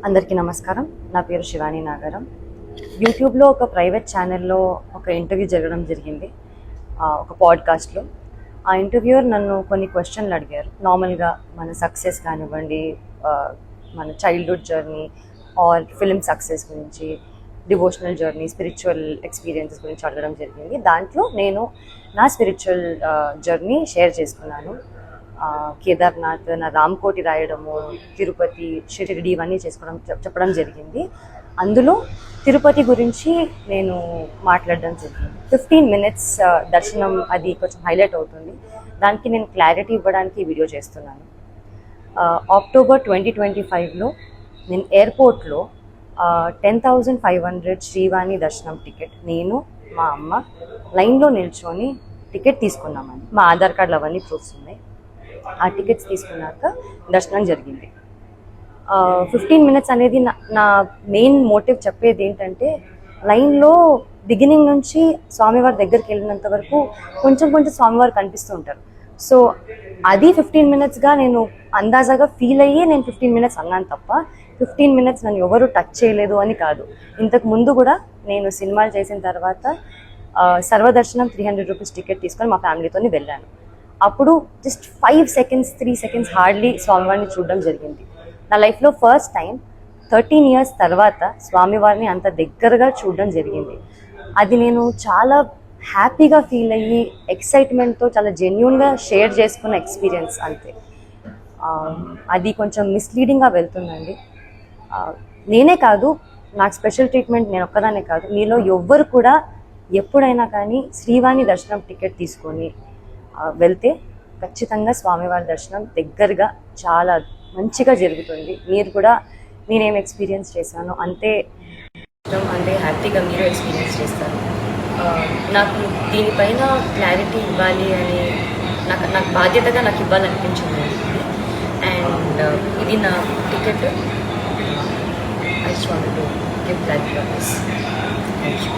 అందరికీ నమస్కారం. నా పేరు శివాని నాగారం. యూట్యూబ్లో ఒక ప్రైవేట్ ఛానల్లో ఒక ఇంటర్వ్యూ జరగడం జరిగింది, ఒక పాడ్కాస్ట్లో. ఆ ఇంటర్వ్యూయర్ నన్ను కొన్ని క్వశ్చన్లు అడిగారు. నార్మల్గా మన సక్సెస్ కానివ్వండి, మన childhood journey or film success గురించి, డివోషనల్ జర్నీ, స్పిరిచువల్ ఎక్స్పీరియన్సెస్ గురించి అడగడం జరిగింది. దాంట్లో నేను నా స్పిరిచువల్ జర్నీ షేర్ చేసుకున్నాను. కేదార్నాథ్, నా రామ్కోటి రాయడము, తిరుపతి, షిరిడి ఇవన్నీ చెప్పడం జరిగింది. అందులో తిరుపతి గురించి నేను మాట్లాడడం జరిగింది. 15 minutes దర్శనం, అది కొంచెం హైలైట్ అవుతుంది. దానికి నేను క్లారిటీ ఇవ్వడానికి వీడియో చేస్తున్నాను. అక్టోబర్ 2025లో నేను ఎయిర్పోర్ట్లో 10,500 శ్రీవాణి దర్శనం టికెట్ నేను, మా అమ్మ లైన్లో నిల్చొని టికెట్ తీసుకున్నామని. మా ఆధార్ కార్డులు అవన్నీ ప్రూఫ్స్ ఉన్నాయి. ఆ టికెట్స్ తీసుకున్నాక దర్శనం జరిగింది. 15 minutes అనేది నా మెయిన్ మోటివ్ చెప్పేది ఏంటంటే, లైన్లో బిగినింగ్ నుంచి స్వామివారి దగ్గరికి వెళ్ళినంత వరకు కొంచెం స్వామివారు కనిపిస్తూ ఉంటారు. సో అది 15 minutesగా నేను అందాజాగా ఫీల్ అయ్యి నేను 15 minutes అన్నాను తప్ప 15 minutes నన్ను ఎవరు టచ్ చేయలేదు అని కాదు. ఇంతకు ముందు కూడా నేను సినిమాలు చేసిన తర్వాత సర్వదర్శనం 300 రూపీస్ టికెట్ తీసుకొని మా ఫ్యామిలీతో వెళ్ళాను. అప్పుడు జస్ట్ 5 seconds 3 seconds హార్డ్లీ స్వామివారిని చూడడం జరిగింది. నా లైఫ్లో ఫస్ట్ టైం 13 years తర్వాత స్వామివారిని అంత దగ్గరగా చూడడం జరిగింది. అది నేను చాలా హ్యాపీగా ఫీల్ అయ్యి ఎక్సైట్మెంట్తో చాలా జెన్యూన్గా షేర్ చేసుకున్న ఎక్స్పీరియన్స్ అంతే. అది కొంచెం మిస్లీడింగ్గా వెళ్తుందండి. నేనే కాదు, నాకు స్పెషల్ ట్రీట్మెంట్ నేను ఒక్కదానే కాదు, మీలో ఎవ్వరు కూడా ఎప్పుడైనా కానీ శ్రీవాణి దర్శనం టికెట్ తీసుకొని వెళ్తే ఖచ్చితంగా స్వామివారి దర్శనం దగ్గరగా చాలా మంచిగా జరుగుతుంది. మీరు కూడా నేనేం ఎక్స్పీరియన్స్ చేశానో అంతే హ్యాపీగా మీరు ఎక్స్పీరియన్స్ చేస్తారు. నాకు దీనిపైన క్లారిటీ ఇవ్వాలి అని నాకు బాధ్యతగా నాకు ఇవ్వాలనిపించింది. అండ్ ఇది నా ticket. I just want to give that thank you.